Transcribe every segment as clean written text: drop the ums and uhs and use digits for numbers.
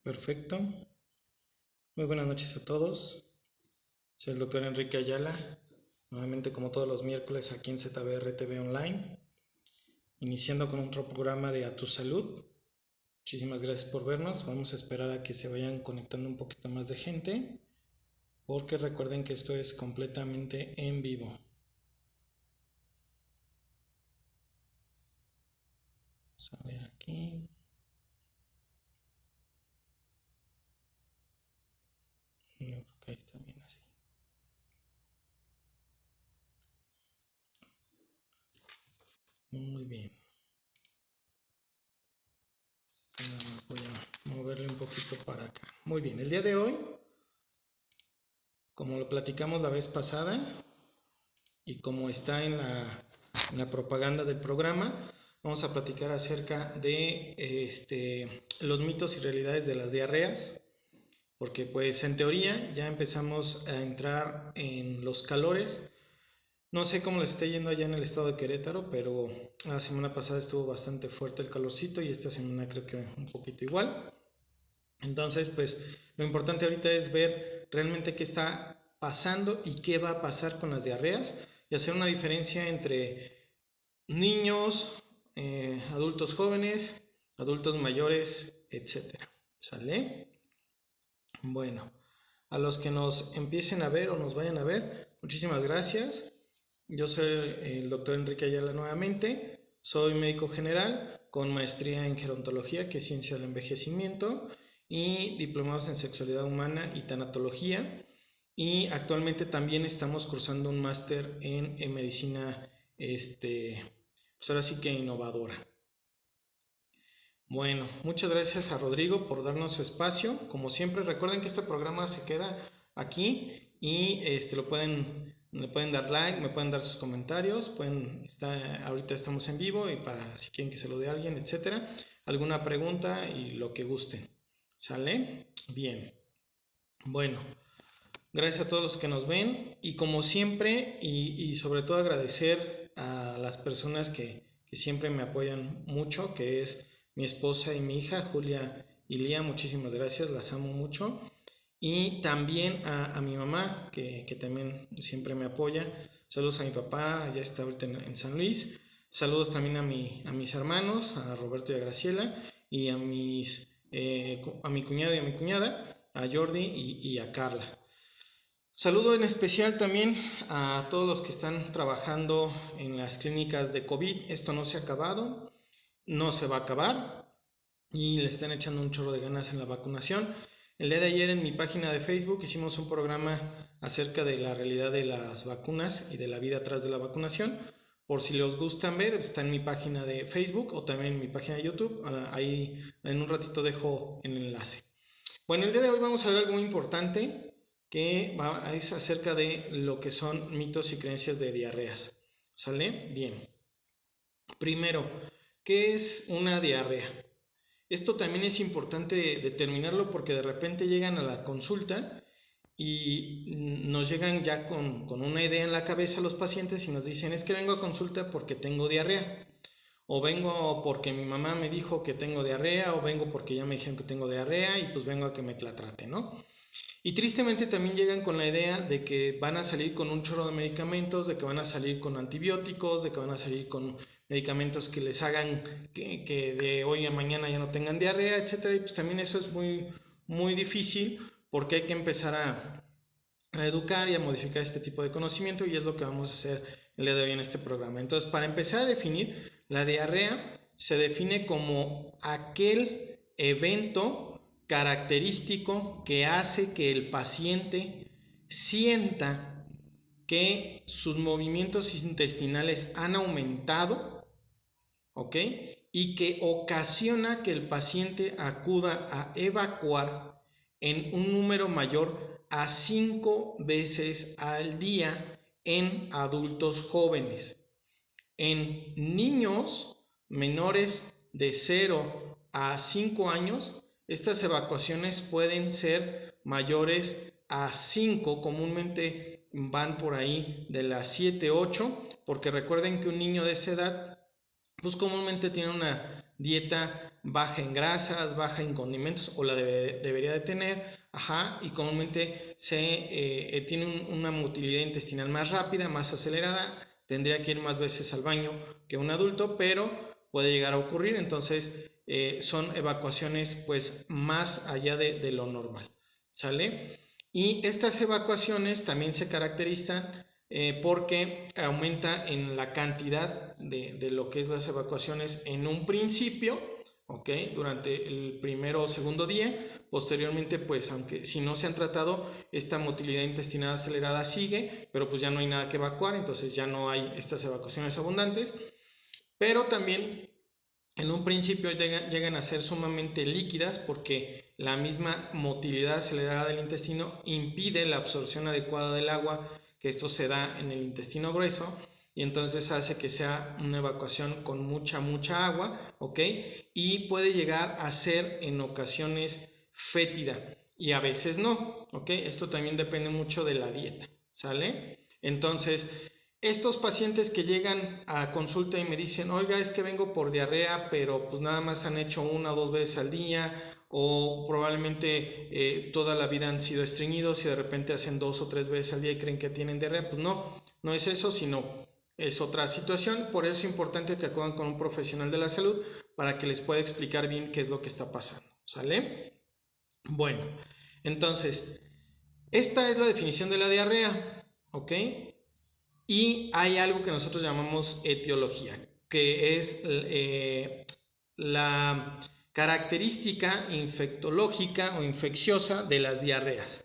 Perfecto. Muy buenas noches a todos. Soy el doctor Enrique Ayala, nuevamente como todos los miércoles aquí en ZBR TV Online, iniciando con otro programa de A Tu Salud. Muchísimas gracias por vernos. Vamos a esperar a que se vayan conectando un poquito más de gente, porque recuerden que esto es completamente en vivo. Vamos a ver aquí. No, porque ahí está bien así. Muy bien. Nada más voy a moverle un poquito para acá. Muy bien, el día de hoy, como lo platicamos la vez pasada y como está en la propaganda del programa, vamos a platicar acerca de los mitos y realidades de las diarreas, porque pues en teoría ya empezamos a entrar en los calores. No sé cómo les esté yendo allá en el estado de Querétaro, pero la semana pasada estuvo bastante fuerte el calorcito y esta semana creo que un poquito igual. Entonces, pues lo importante ahorita es ver realmente qué está pasando y qué va a pasar con las diarreas y hacer una diferencia entre niños, adultos jóvenes, adultos mayores, etcétera. ¿Sale? Bueno, a los que nos empiecen a ver o nos vayan a ver, muchísimas gracias. Yo soy el doctor Enrique Ayala nuevamente, soy médico general con maestría en gerontología, que es ciencia del envejecimiento, y diplomados en sexualidad humana y tanatología. Y actualmente también estamos cursando un máster en medicina, pues ahora sí que innovadora. Bueno, muchas gracias a Rodrigo por darnos su espacio. Como siempre, recuerden que este programa se queda aquí y le pueden dar like, me pueden dar sus comentarios, ahorita estamos en vivo y para si quieren que se lo dé a alguien, etcétera, alguna pregunta y lo que gusten. ¿Sale? Bien. Bueno, gracias a todos los que nos ven y como siempre y sobre todo agradecer a las personas que siempre me apoyan mucho, que es mi esposa y mi hija, Julia y Lía, muchísimas gracias, las amo mucho. Y también a mi mamá, que también siempre me apoya. Saludos a mi papá, ya está ahorita en San Luis. Saludos también a mis hermanos, a Roberto y a Graciela, y a mi cuñado y a mi cuñada, a Jordi y a Carla. Saludo en especial también a todos los que están trabajando en las clínicas de COVID. Esto no se ha acabado, no se va a acabar y le están echando un chorro de ganas en la vacunación. El día de ayer en mi página de Facebook hicimos un programa acerca de la realidad de las vacunas y de la vida atrás de la vacunación. Por si les gustan ver, está en mi página de Facebook o también en mi página de YouTube. Ahí en un ratito dejo el enlace. Bueno, el día de hoy vamos a ver algo muy importante que es acerca de lo que son mitos y creencias de diarreas. ¿Sale? Bien. Primero, ¿qué es una diarrea? Esto también es importante determinarlo porque de repente llegan a la consulta y nos llegan ya con una idea en la cabeza los pacientes y nos dicen, es que vengo a consulta porque tengo diarrea, o vengo porque mi mamá me dijo que tengo diarrea, o vengo porque ya me dijeron que tengo diarrea y pues vengo a que me la trate, ¿no? Y tristemente también llegan con la idea de que van a salir con un chorro de medicamentos, de que van a salir con antibióticos, de que van a salir con medicamentos que les hagan que de hoy a mañana ya no tengan diarrea, etcétera. Y pues también eso es muy difícil porque hay que empezar a educar y a modificar este tipo de conocimiento y es lo que vamos a hacer el día de hoy en este programa. Entonces, para empezar a definir, la diarrea se define como aquel evento característico que hace que el paciente sienta que sus movimientos intestinales han aumentado, ¿ok? Y que ocasiona que el paciente acuda a evacuar en un número mayor a 5 veces al día en adultos jóvenes. En niños menores de 0 a 5 años, estas evacuaciones pueden ser mayores a 5, comúnmente van por ahí de las 7, 8, porque recuerden que un niño de esa edad pues comúnmente tiene una dieta baja en grasas, baja en condimentos, o la debería de tener, y comúnmente tiene una motilidad intestinal más rápida, más acelerada, tendría que ir más veces al baño que un adulto, pero puede llegar a ocurrir. Entonces son evacuaciones pues más allá de lo normal, ¿sale? Y estas evacuaciones también se caracterizan porque aumenta en la cantidad de lo que es las evacuaciones en un principio, ¿ok? Durante el primero o segundo día. Posteriormente, pues aunque si no se han tratado, esta motilidad intestinal acelerada sigue, pero pues ya no hay nada que evacuar, entonces ya no hay estas evacuaciones abundantes. Pero también en un principio llegan a ser sumamente líquidas porque la misma motilidad acelerada del intestino impide la absorción adecuada del agua, que esto se da en el intestino grueso, y entonces hace que sea una evacuación con mucha agua, ¿ok? Y puede llegar a ser en ocasiones fétida y a veces no, ¿ok? Esto también depende mucho de la dieta, ¿sale? Entonces, estos pacientes que llegan a consulta y me dicen, oiga, es que vengo por diarrea, pero pues nada más han hecho 1 o 2 veces al día, o probablemente toda la vida han sido estreñidos y de repente hacen 2 o 3 veces al día y creen que tienen diarrea, pues no es eso, sino es otra situación. Por eso es importante que acudan con un profesional de la salud para que les pueda explicar bien qué es lo que está pasando, ¿sale? Bueno, entonces, esta es la definición de la diarrea, ¿ok? Y hay algo que nosotros llamamos etiología, que es la característica infectológica o infecciosa de las diarreas.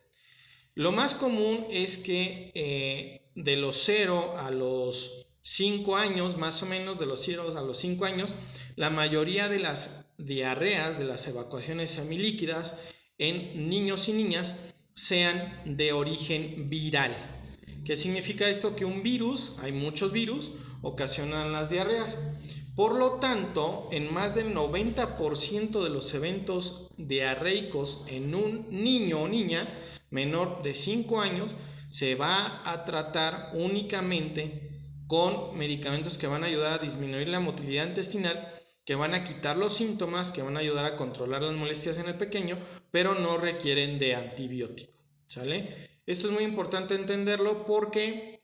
Lo más común es que de los 0 a los 5 años, más o menos de los 0 a los 5 años, la mayoría de las diarreas, de las evacuaciones semilíquidas en niños y niñas, sean de origen viral. ¿Qué significa esto? Que un virus, hay muchos virus, ocasionan las diarreas. Por lo tanto, en más del 90% de los eventos diarreicos en un niño o niña menor de 5 años, se va a tratar únicamente con medicamentos que van a ayudar a disminuir la motilidad intestinal, que van a quitar los síntomas, que van a ayudar a controlar las molestias en el pequeño, pero no requieren de antibiótico, ¿sale? Esto es muy importante entenderlo porque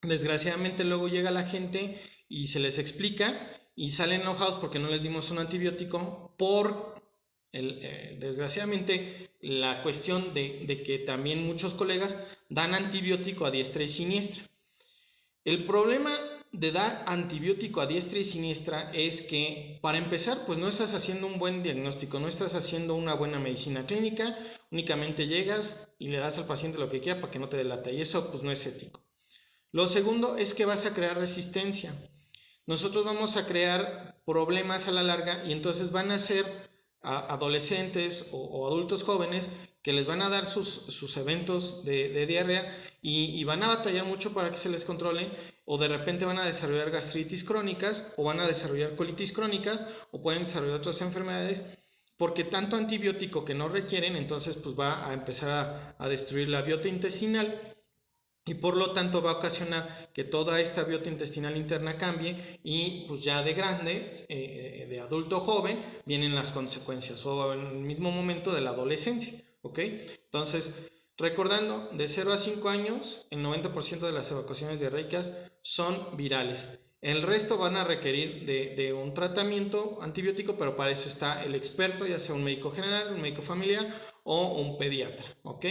desgraciadamente luego llega la gente y se les explica y salen enojados porque no les dimos un antibiótico por desgraciadamente la cuestión de que también muchos colegas dan antibiótico a diestra y siniestra. El problema de dar antibiótico a diestra y siniestra es que, para empezar, pues no estás haciendo un buen diagnóstico, no estás haciendo una buena medicina clínica, únicamente llegas y le das al paciente lo que quiera para que no te delata, y eso pues no es ético. Lo segundo es que vas a crear resistencia. Nosotros vamos a crear problemas a la larga y entonces van a ser adolescentes o adultos jóvenes que les van a dar sus eventos de diarrea y van a batallar mucho para que se les controle, o de repente van a desarrollar gastritis crónicas o van a desarrollar colitis crónicas o pueden desarrollar otras enfermedades porque tanto antibiótico que no requieren, entonces pues va a empezar a destruir la biota intestinal y por lo tanto va a ocasionar que toda esta biota intestinal interna cambie y pues ya de grande, de adulto joven, vienen las consecuencias o en el mismo momento de la adolescencia, ¿ok? Entonces, recordando, de 0 a 5 años, el 90% de las evacuaciones diarreicas son virales. El resto van a requerir de un tratamiento antibiótico, pero para eso está el experto, ya sea un médico general, un médico familiar o un pediatra, ¿ok?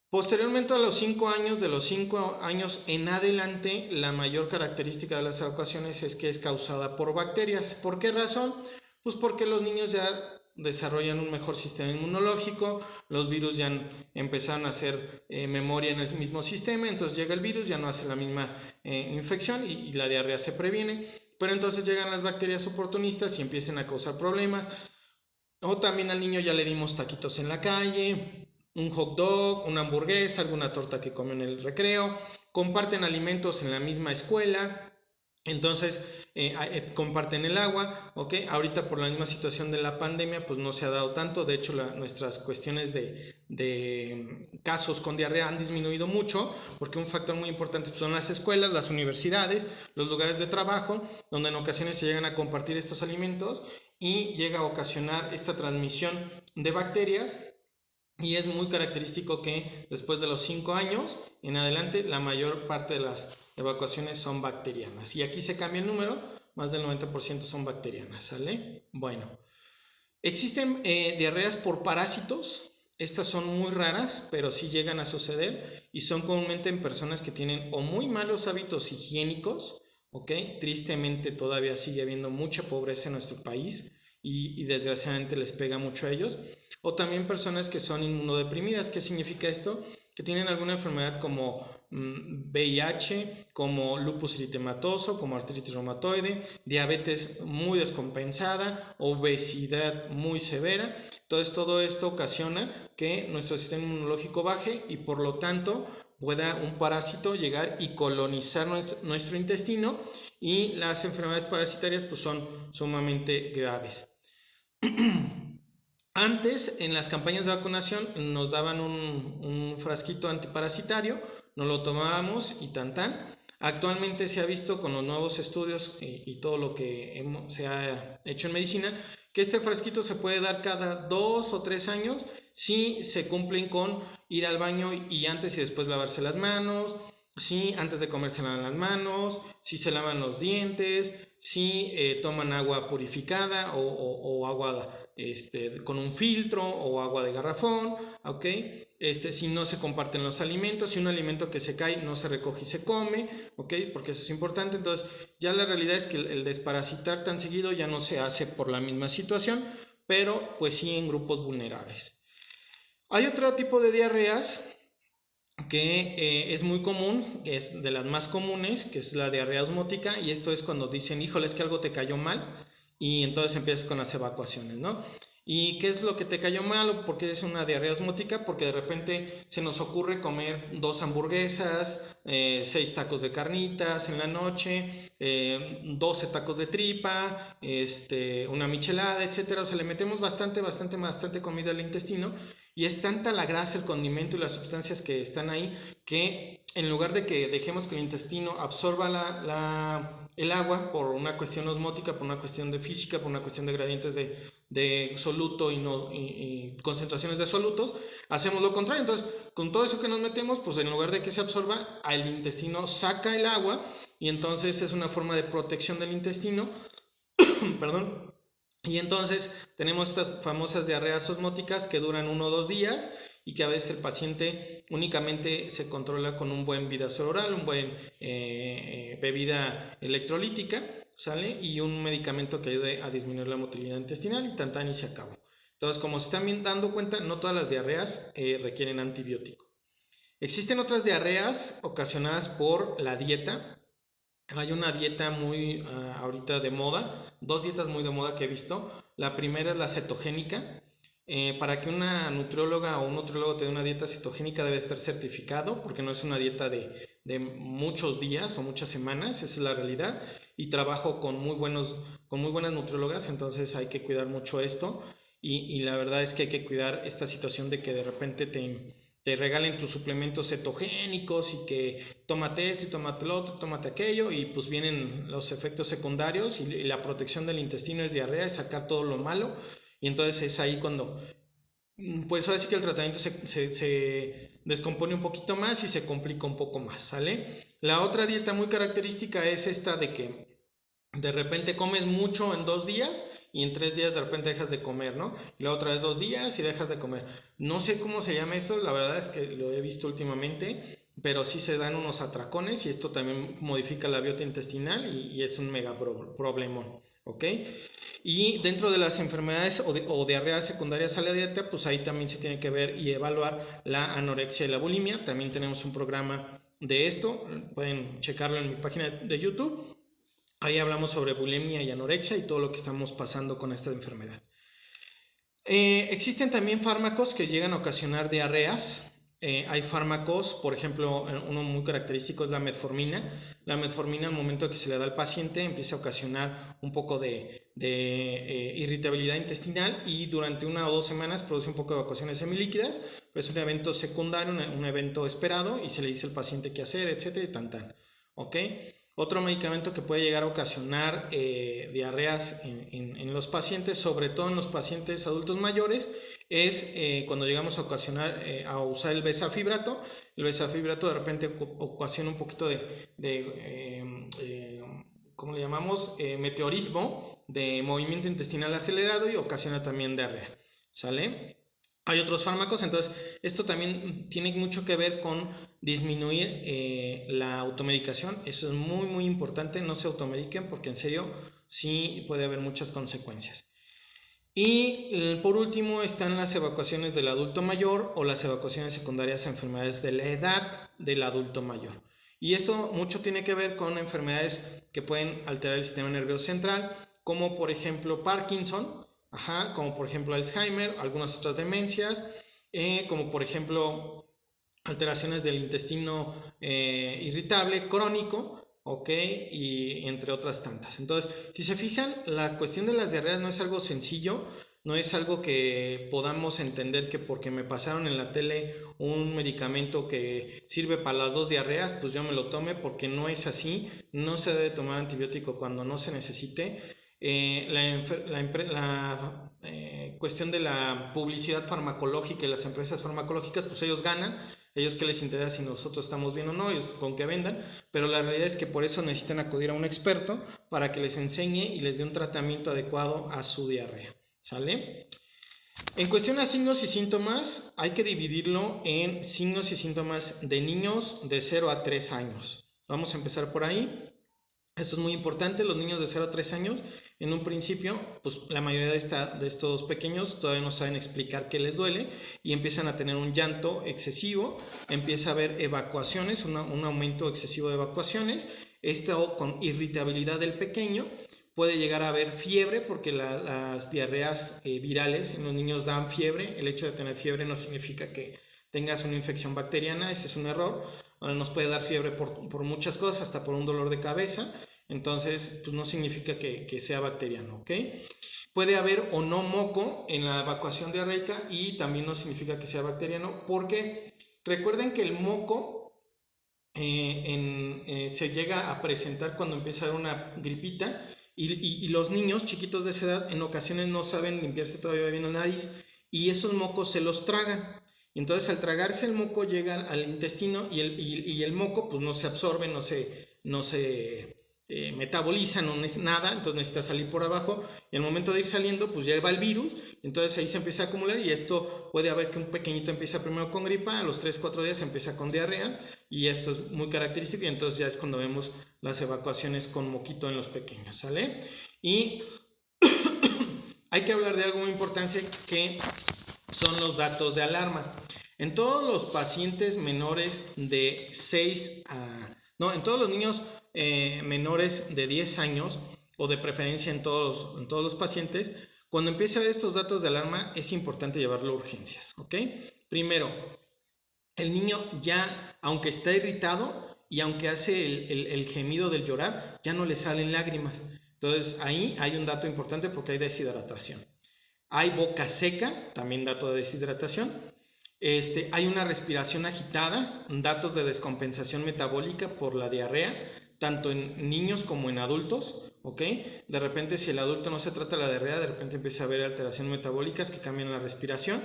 Posteriormente a los 5 años, de los 5 años en adelante, la mayor característica de las evacuaciones es que es causada por bacterias. ¿Por qué razón? Pues porque los niños ya desarrollan un mejor sistema inmunológico, los virus ya empezaron a hacer memoria en el mismo sistema, entonces llega el virus, ya no hace la misma infección y la diarrea se previene, pero entonces llegan las bacterias oportunistas y empiezan a causar problemas. O también al niño ya le dimos taquitos en la calle, un hot dog, una hamburguesa, alguna torta que come en el recreo, comparten alimentos en la misma escuela, entonces comparten el agua, ¿ok? Ahorita por la misma situación de la pandemia pues no se ha dado tanto, de hecho nuestras cuestiones de de casos con diarrea han disminuido mucho, porque un factor muy importante son las escuelas, las universidades, los lugares de trabajo, donde en ocasiones se llegan a compartir estos alimentos y llega a ocasionar esta transmisión de bacterias. Y es muy característico que después de los 5 años en adelante la mayor parte de las evacuaciones son bacterianas. Y aquí se cambia el número, más del 90% son bacterianas, ¿sale? Bueno, existen diarreas por parásitos. Estas son muy raras, pero sí llegan a suceder y son comúnmente en personas que tienen o muy malos hábitos higiénicos, ¿ok? Tristemente todavía sigue habiendo mucha pobreza en nuestro país y desgraciadamente les pega mucho a ellos. O también personas que son inmunodeprimidas. ¿Qué significa esto? Que tienen alguna enfermedad como VIH, como lupus eritematoso, como artritis reumatoide, diabetes muy descompensada, obesidad muy severa. Entonces todo esto ocasiona que nuestro sistema inmunológico baje y por lo tanto pueda un parásito llegar y colonizar nuestro intestino, y las enfermedades parasitarias pues son sumamente graves. Antes, en las campañas de vacunación, nos daban un frasquito antiparasitario, nos lo tomábamos y tan tan. Actualmente se ha visto con los nuevos estudios y todo lo que se ha hecho en medicina, que este frasquito se puede dar cada 2 o 3 años si se cumplen con ir al baño y antes y después lavarse las manos, si antes de comer se lavan las manos, si se lavan los dientes, si toman agua purificada o agua con un filtro o agua de garrafón, ¿ok? Si no se comparten los alimentos, si un alimento que se cae no se recoge y se come, ¿ok? Porque eso es importante. Entonces ya la realidad es que el desparasitar tan seguido ya no se hace por la misma situación, pero pues sí en grupos vulnerables. Hay otro tipo de diarreas que es muy común, que es de las más comunes, que es la diarrea osmótica, y esto es cuando dicen, híjole, es que algo te cayó mal, y entonces empiezas con las evacuaciones, ¿no? ¿Y qué es lo que te cayó mal o por qué es una diarrea osmótica? Porque de repente se nos ocurre comer 2 hamburguesas, 6 tacos de carnitas en la noche, 12 tacos de tripa, una michelada, etcétera. O sea, le metemos bastante comida al intestino, y es tanta la grasa, el condimento y las sustancias que están ahí, que en lugar de que dejemos que el intestino absorba el agua por una cuestión osmótica, por una cuestión de física, por una cuestión de gradientes de soluto y concentraciones de solutos, hacemos lo contrario. Entonces, con todo eso que nos metemos, pues en lugar de que se absorba, el intestino saca el agua, y entonces es una forma de protección del intestino, perdón. Y entonces tenemos estas famosas diarreas osmóticas que duran 1 o 2 días y que a veces el paciente únicamente se controla con un buen vidazol oral, un buen bebida electrolítica, ¿sale? Y un medicamento que ayude a disminuir la motilidad intestinal, y tan y se acabó. Entonces, como se están dando cuenta, no todas las diarreas requieren antibiótico. Existen otras diarreas ocasionadas por la dieta. Hay una dieta muy ahorita de moda, 2 dietas muy de moda que he visto. La primera es la cetogénica. Para que una nutrióloga o un nutriólogo te dé una dieta cetogénica debe estar certificado, porque no es una dieta de muchos días o muchas semanas, esa es la realidad. Y trabajo con muy buenas nutriólogas, entonces hay que cuidar mucho esto. Y la verdad es que hay que cuidar esta situación de que de repente te regalen tus suplementos cetogénicos y que tómate esto y tómate lo otro, tómate aquello, y pues vienen los efectos secundarios, y la protección del intestino es diarrea, es sacar todo lo malo, y entonces es ahí cuando pues ahora sí que el tratamiento se descompone un poquito más y se complica un poco más, ¿sale? La otra dieta muy característica es esta de que de repente comes mucho en 2 días y en 3 días de repente dejas de comer, ¿no? Y la otra vez 2 días y dejas de comer. No sé cómo se llama esto, la verdad es que lo he visto últimamente, pero sí se dan unos atracones, y esto también modifica la biota intestinal y es un mega problemón, ¿ok? Y dentro de las enfermedades o diarreas secundarias a la dieta, pues ahí también se tiene que ver y evaluar la anorexia y la bulimia. También tenemos un programa de esto, pueden checarlo en mi página de YouTube. Ahí hablamos sobre bulimia y anorexia y todo lo que estamos pasando con esta enfermedad. Existen también fármacos que llegan a ocasionar diarreas. Hay fármacos, por ejemplo, uno muy característico es la metformina. La metformina, al momento que se le da al paciente, empieza a ocasionar un poco de irritabilidad intestinal, y durante 1 o 2 semanas produce un poco de evacuaciones semilíquidas, pero es un evento secundario, un evento esperado y se le dice al paciente qué hacer, etcétera, y tan. ¿Ok? Otro medicamento que puede llegar a ocasionar diarreas en los pacientes, sobre todo en los pacientes adultos mayores, es cuando llegamos a usar el besafibrato. El besafibrato de repente ocasiona un poquito ¿cómo le llamamos? Meteorismo de movimiento intestinal acelerado y ocasiona también diarrea. ¿Sale? Hay otros fármacos, entonces esto también tiene mucho que ver con disminuir la automedicación. Eso es muy muy importante, no se automediquen porque en serio sí puede haber muchas consecuencias. Y por último están las evacuaciones del adulto mayor o las evacuaciones secundarias a enfermedades de la edad del adulto mayor. Y esto mucho tiene que ver con enfermedades que pueden alterar el sistema nervioso central, como por ejemplo Parkinson, como por ejemplo Alzheimer, algunas otras demencias, como por ejemplo alteraciones del intestino irritable crónico, ¿ok? Y entre otras tantas. Entonces, si se fijan, la cuestión de las diarreas no es algo sencillo, no es algo que podamos entender que porque me pasaron en la tele un medicamento que sirve para las dos diarreas, pues yo me lo tome, porque no es así. No se debe tomar antibiótico cuando no se necesite. La cuestión de la publicidad farmacológica y las empresas farmacológicas, pues ellos ganan. Ellos qué les interesa si nosotros estamos bien o no, ellos con que vendan, pero la realidad es que por eso necesitan acudir a un experto para que les enseñe y les dé un tratamiento adecuado a su diarrea. ¿Sale? En cuestión a signos y síntomas, hay que dividirlo en signos y síntomas de niños de 0 a 3 años. Vamos a empezar por ahí. Esto es muy importante, los niños de 0 a 3 años, en un principio, pues la mayoría de estos pequeños todavía no saben explicar qué les duele y empiezan a tener un llanto excesivo, empieza a haber evacuaciones, un aumento excesivo de evacuaciones, esto con irritabilidad del pequeño, puede llegar a haber fiebre porque las diarreas virales en los niños dan fiebre. El hecho de tener fiebre no significa que tengas una infección bacteriana, ese es un error. Nos puede dar fiebre por muchas cosas, hasta por un dolor de cabeza. Entonces, pues no significa que sea bacteriano, ¿ok? Puede haber o no moco en la evacuación diarreica y también no significa que sea bacteriano, porque recuerden que el moco se llega a presentar cuando empieza a haber una gripita y los niños chiquitos de esa edad en ocasiones no saben limpiarse todavía bien la nariz y esos mocos se los tragan. Entonces al tragarse el moco llega al intestino y el moco pues no se absorbe, no se metaboliza, no es nada, entonces necesita salir por abajo y al momento de ir saliendo pues ya va el virus, entonces ahí se empieza a acumular y esto puede haber que un pequeñito empieza primero con gripa, a los 3-4 días empieza con diarrea y esto es muy característico y entonces ya es cuando vemos las evacuaciones con moquito en los pequeños, ¿sale? Y hay que hablar de algo muy importante que son los datos de alarma. En todos los pacientes menores de 6 a... No, en todos los niños menores de 10 años, o de preferencia en todos los pacientes, cuando empiece a ver estos datos de alarma es importante llevarlo a urgencias, ¿ok? Primero, el niño ya, aunque está irritado y aunque hace el gemido del llorar, ya no le salen lágrimas. Entonces ahí hay un dato importante porque hay deshidratación. Hay boca seca, también dato de deshidratación. Hay una respiración agitada, datos de descompensación metabólica por la diarrea, tanto en niños como en adultos, ¿ok? De repente, si el adulto no se trata la diarrea, de repente empieza a haber alteraciones metabólicas que cambian la respiración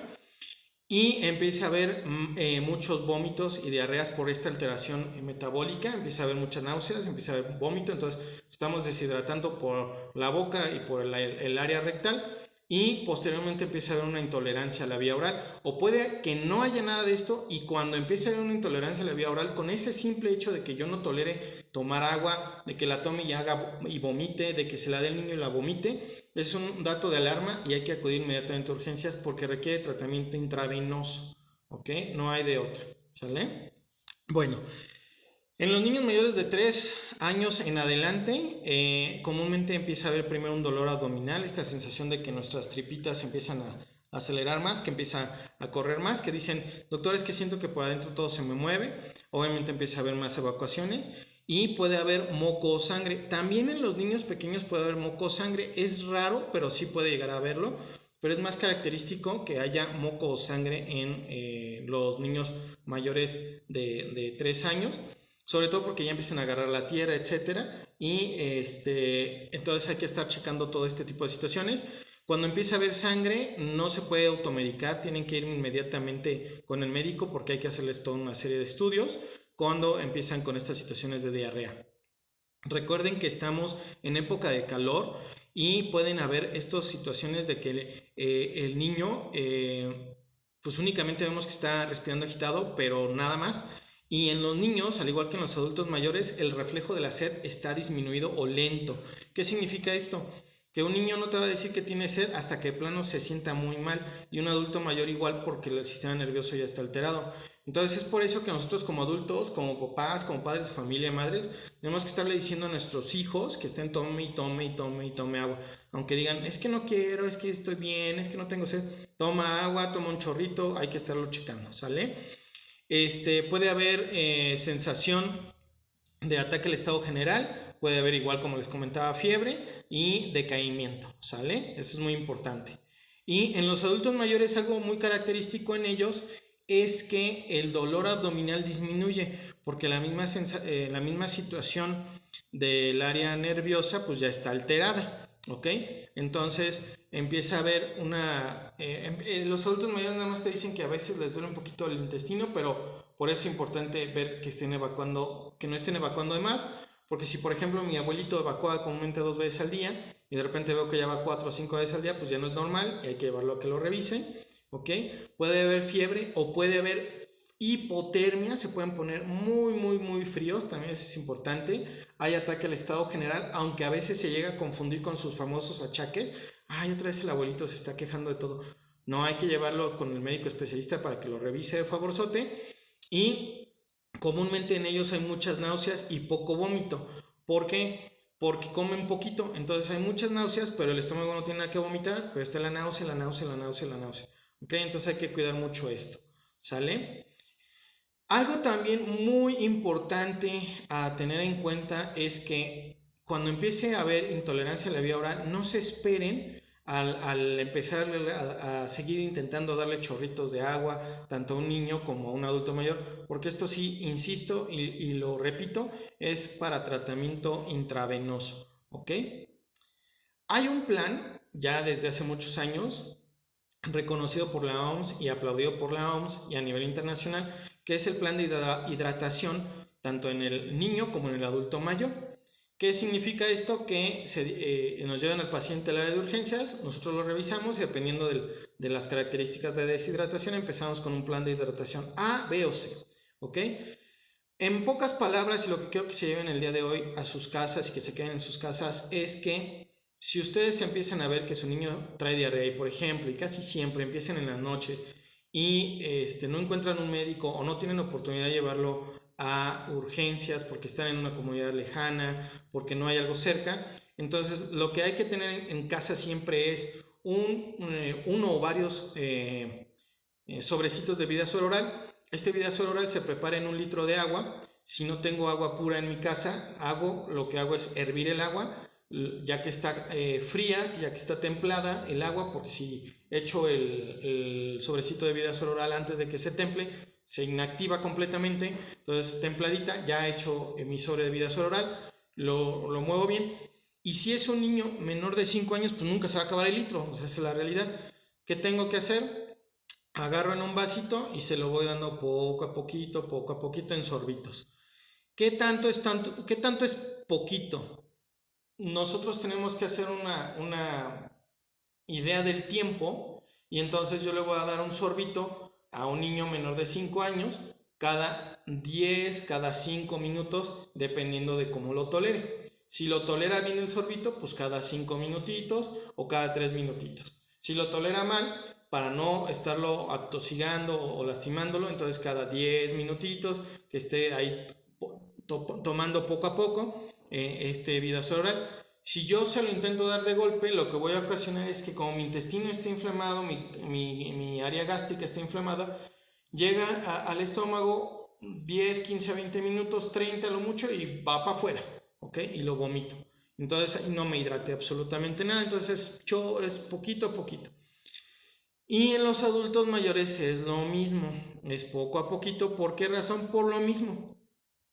y empieza a haber muchos vómitos y diarreas por esta alteración metabólica, empieza a haber muchas náuseas, empieza a haber vómito, entonces estamos deshidratando por la boca y por el área rectal. Y posteriormente empieza a haber una intolerancia a la vía oral, o puede que no haya nada de esto y cuando empiece a haber una intolerancia a la vía oral, con ese simple hecho de que yo no tolere tomar agua, de que la tome y haga y vomite, de que se la dé el niño y la vomite, es un dato de alarma y hay que acudir inmediatamente a urgencias porque requiere tratamiento intravenoso, ¿ok? No hay de otro, ¿sale? Bueno, en los niños mayores de 3 años en adelante, comúnmente empieza a haber primero un dolor abdominal, esta sensación de que nuestras tripitas empiezan a acelerar más, que empieza a correr más, que dicen, doctor, es que siento que por adentro todo se me mueve, obviamente empieza a haber más evacuaciones y puede haber moco o sangre. También en los niños pequeños puede haber moco o sangre, es raro, pero sí puede llegar a haberlo, pero es más característico que haya moco o sangre en los niños mayores de 3 años, sobre todo porque ya empiezan a agarrar la tierra, etcétera, y entonces hay que estar checando todo este tipo de situaciones. Cuando empieza a haber sangre, no se puede automedicar, tienen que ir inmediatamente con el médico porque hay que hacerles toda una serie de estudios cuando empiezan con estas situaciones de diarrea. Recuerden que estamos en época de calor y pueden haber estas situaciones de que el niño, pues únicamente vemos que está respirando agitado, pero nada más. Y en los niños, al igual que en los adultos mayores, el reflejo de la sed está disminuido o lento. ¿Qué significa esto? Que un niño no te va a decir que tiene sed hasta que de plano se sienta muy mal, y un adulto mayor igual porque el sistema nervioso ya está alterado. Entonces es por eso que nosotros como adultos, como papás, como padres de familia, madres, tenemos que estarle diciendo a nuestros hijos que estén tome y tome y tome y tome agua. Aunque digan, es que no quiero, es que estoy bien, es que no tengo sed, toma agua, toma un chorrito, hay que estarlo checando, ¿sale? Puede haber sensación de ataque al estado general, puede haber igual como les comentaba fiebre y decaimiento, ¿sale? Eso es muy importante. Y en los adultos mayores algo muy característico en ellos es que el dolor abdominal disminuye porque la misma situación del área nerviosa pues ya está alterada, ¿ok? Entonces empieza a haber los adultos mayores nada más te dicen que a veces les duele un poquito el intestino, pero por eso es importante ver que que no estén evacuando de más, porque si por ejemplo mi abuelito evacúa comúnmente 2 veces al día y de repente veo que ya va 4 o 5 veces al día, pues ya no es normal y hay que llevarlo a que lo revisen. ¿Ok? Puede haber fiebre o puede haber hipotermia, se pueden poner muy fríos, también eso es importante. Hay ataque al estado general, aunque a veces se llega a confundir con sus famosos achaques. Ay, otra vez el abuelito se está quejando de todo. No, hay que llevarlo con el médico especialista para que lo revise de favorzote. Y comúnmente en ellos hay muchas náuseas y poco vómito. ¿Por qué? Porque comen poquito, entonces hay muchas náuseas, pero el estómago no tiene nada que vomitar, pero está la náusea. ¿Ok? Entonces hay que cuidar mucho esto, ¿sale? Algo también muy importante a tener en cuenta es que cuando empiece a haber intolerancia a la vía oral, no se esperen al empezar a seguir intentando darle chorritos de agua, tanto a un niño como a un adulto mayor, porque esto sí, insisto y lo repito, es para tratamiento intravenoso, ¿ok? Hay un plan ya desde hace muchos años reconocido por la OMS y aplaudido por la OMS y a nivel internacional, que es el plan de hidratación tanto en el niño como en el adulto mayor. ¿Qué significa esto? Que nos llevan al paciente al área de urgencias, nosotros lo revisamos y dependiendo de las características de deshidratación empezamos con un plan de hidratación A, B o C. ¿Ok? En pocas palabras, y lo que quiero que se lleven el día de hoy a sus casas y que se queden en sus casas es que si ustedes empiezan a ver que su niño trae diarrea, y por ejemplo, y casi siempre empiezan en la noche y no encuentran un médico o no tienen oportunidad de llevarlo a urgencias porque están en una comunidad lejana, porque no hay algo cerca, entonces lo que hay que tener en casa siempre es uno o varios sobrecitos de Vidasol oral. Este Vidasol oral se prepara en 1 litro de agua. Si no tengo agua pura en mi casa, lo que hago es hervir el agua, ya que está fría, ya que está templada el agua, porque si echo el sobrecito de Vidasol oral antes de que se temple, se inactiva completamente. Entonces, templadita, ya he hecho mi sobre de Vidasol oral, lo muevo bien. Y si es un niño menor de 5 años, pues nunca se va a acabar el litro, o sea, esa es la realidad. ¿Qué tengo que hacer? Agarro en un vasito y se lo voy dando poco a poquito en sorbitos. ¿Qué tanto es poquito? Nosotros tenemos que hacer una idea del tiempo y entonces yo le voy a dar un sorbito a un niño menor de 5 años cada 10, cada 5 minutos, dependiendo de cómo lo tolere. Si lo tolera bien el sorbito, pues cada 5 minutitos o cada 3 minutitos. Si lo tolera mal, para no estarlo atosigando o lastimándolo, entonces cada 10 minutitos que esté ahí tomando poco a poco este Vidasol oral. Si yo se lo intento dar de golpe, lo que voy a ocasionar es que como mi intestino está inflamado, mi área gástrica está inflamada, llega al estómago 10, 15, 20 minutos, 30 a lo mucho y va para afuera, ¿ok? Y lo vomito. Entonces no me hidraté absolutamente nada, entonces es poquito a poquito. Y en los adultos mayores es lo mismo, es poco a poquito. ¿Por qué razón? Por lo mismo.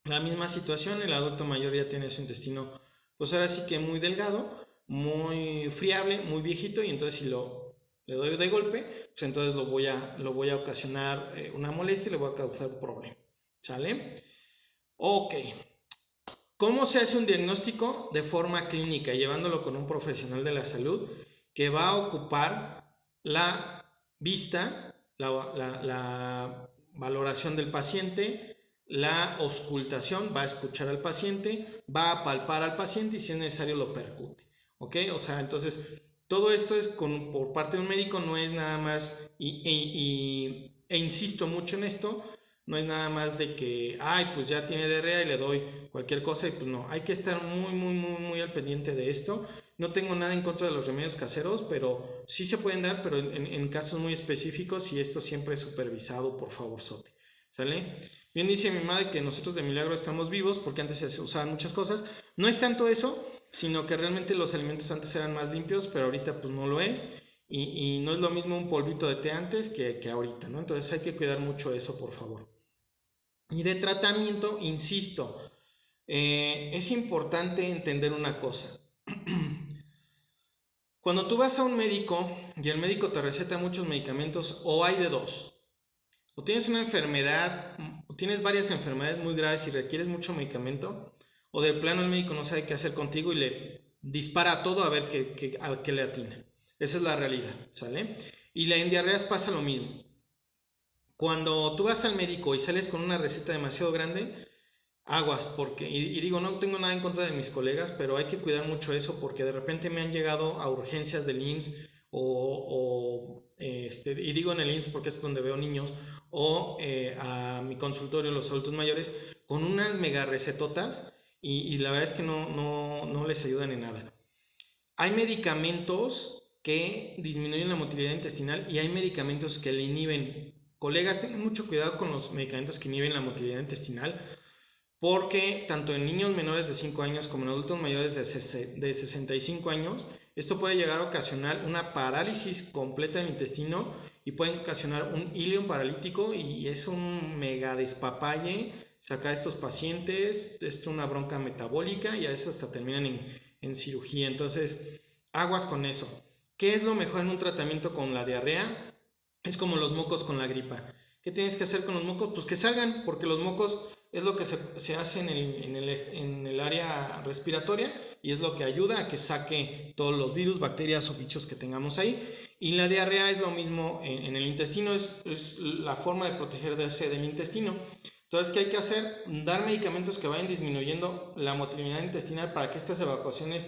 La misma situación, el adulto mayor ya tiene su intestino, pues ahora sí que muy delgado, muy friable, muy viejito, y entonces si le doy de golpe, pues entonces lo voy a ocasionar una molestia y le voy a causar un problema. ¿Sale? Ok. ¿Cómo se hace un diagnóstico de forma clínica? Llevándolo con un profesional de la salud que va a ocupar la vista, la valoración del paciente, la auscultación, va a escuchar al paciente, va a palpar al paciente y si es necesario lo percute. ¿Ok? O sea, entonces todo esto es por parte de un médico, no es nada más, e insisto mucho en esto, no es nada más de que, ay, pues ya tiene diarrea y le doy cualquier cosa, y pues no, hay que estar muy al pendiente de esto. No tengo nada en contra de los remedios caseros, pero sí se pueden dar, pero en casos muy específicos, y esto siempre es supervisado, por favor, Sote. ¿Sale? Bien dice mi madre que nosotros de milagro estamos vivos, porque antes se usaban muchas cosas. No es tanto eso, sino que realmente los alimentos antes eran más limpios, pero ahorita pues no lo es. Y no es lo mismo un polvito de té antes que ahorita, ¿no? Entonces hay que cuidar mucho eso, por favor. Y de tratamiento, insisto, es importante entender una cosa. Cuando tú vas a un médico y el médico te receta muchos medicamentos, o hay de dos, o tienes una enfermedad, o tienes varias enfermedades muy graves y requieres mucho medicamento, o de plano el médico no sabe qué hacer contigo y le dispara todo a ver a qué le atina. Esa es la realidad, ¿sale? Y en diarreas pasa lo mismo. Cuando tú vas al médico y sales con una receta demasiado grande, aguas, porque, y digo, no tengo nada en contra de mis colegas, pero hay que cuidar mucho eso, porque de repente me han llegado a urgencias del IMSS, y digo en el IMSS porque es donde veo niños, o a mi consultorio, los adultos mayores, con unas mega recetotas, y la verdad es que no les ayudan en nada. Hay medicamentos que disminuyen la motilidad intestinal y hay medicamentos que le inhiben. Colegas, tengan mucho cuidado con los medicamentos que inhiben la motilidad intestinal, porque tanto en niños menores de 5 años como en adultos mayores de 65 años, esto puede llegar a ocasionar una parálisis completa del intestino y puede ocasionar un ilion paralítico, y es un mega despapalle sacar a estos pacientes, es una bronca metabólica y a veces hasta terminan en cirugía. Entonces, aguas con eso. ¿Qué es lo mejor en un tratamiento con la diarrea? Es como los mocos con la gripa. ¿Qué tienes que hacer con los mocos? Pues que salgan, porque los mocos es lo que se hace en el área respiratoria y es lo que ayuda a que saque todos los virus, bacterias o bichos que tengamos ahí. Y la diarrea es lo mismo en el intestino, es la forma de protegerse del intestino. Entonces, ¿qué hay que hacer? Dar medicamentos que vayan disminuyendo la motilidad intestinal para que estas evacuaciones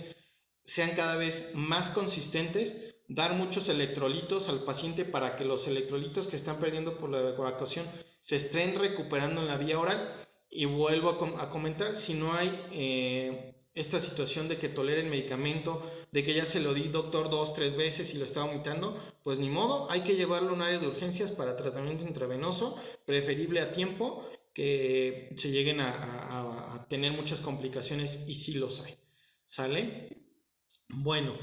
sean cada vez más consistentes, dar muchos electrolitos al paciente para que los electrolitos que están perdiendo por la evacuación se estén recuperando en la vía oral. Y vuelvo a comentar, si no hay esta situación de que tolere el medicamento, de que ya se lo di doctor 2-3 veces y lo está vomitando, pues ni modo, hay que llevarlo a un área de urgencias para tratamiento intravenoso, preferible a tiempo, que se lleguen a tener muchas complicaciones, y sí los hay. ¿Sale? Bueno,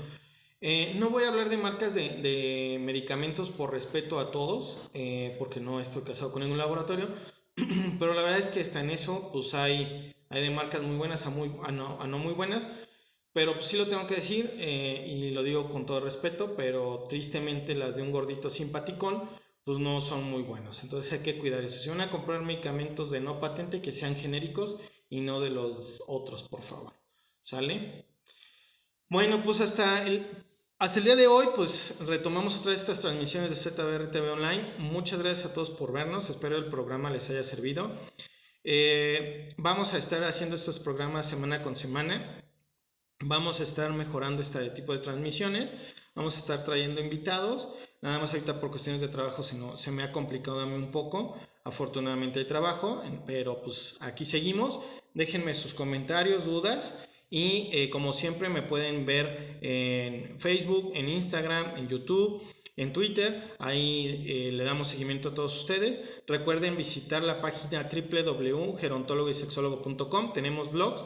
no voy a hablar de marcas de medicamentos por respeto a todos, porque no estoy casado con ningún laboratorio, pero la verdad es que está en eso, pues hay de marcas muy buenas a no muy buenas, pero pues sí lo tengo que decir, y lo digo con todo respeto, pero tristemente las de un gordito simpaticón pues no son muy buenos. Entonces hay que cuidar eso. Si van a comprar medicamentos de no patente, que sean genéricos y no de los otros, por favor. ¿Sale? Bueno, pues hasta el día de hoy, pues retomamos otra vez estas transmisiones de ZBR TV Online. Muchas gracias a todos por vernos, espero el programa les haya servido. Vamos a estar haciendo estos programas semana con semana. Vamos a estar mejorando este tipo de transmisiones. Vamos a estar trayendo invitados. Nada más ahorita por cuestiones de trabajo se me ha complicado a mí un poco. Afortunadamente hay trabajo, pero pues aquí seguimos. Déjenme sus comentarios, dudas. Y como siempre me pueden ver en Facebook, en Instagram, en YouTube, en Twitter. Ahí le damos seguimiento a todos ustedes. Recuerden visitar la página www.gerontologoysexólogo.com. Tenemos blogs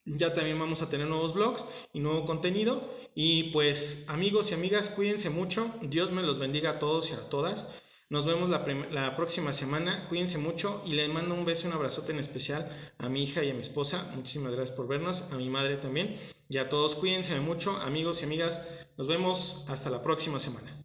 Ya también vamos a tener nuevos vlogs y nuevo contenido. Y pues amigos y amigas, cuídense mucho. Dios me los bendiga a todos y a todas. Nos vemos la próxima semana. Cuídense mucho y les mando un beso y un abrazote en especial a mi hija y a mi esposa. Muchísimas gracias por vernos. A mi madre también. Y a todos cuídense mucho, amigos y amigas. Nos vemos hasta la próxima semana.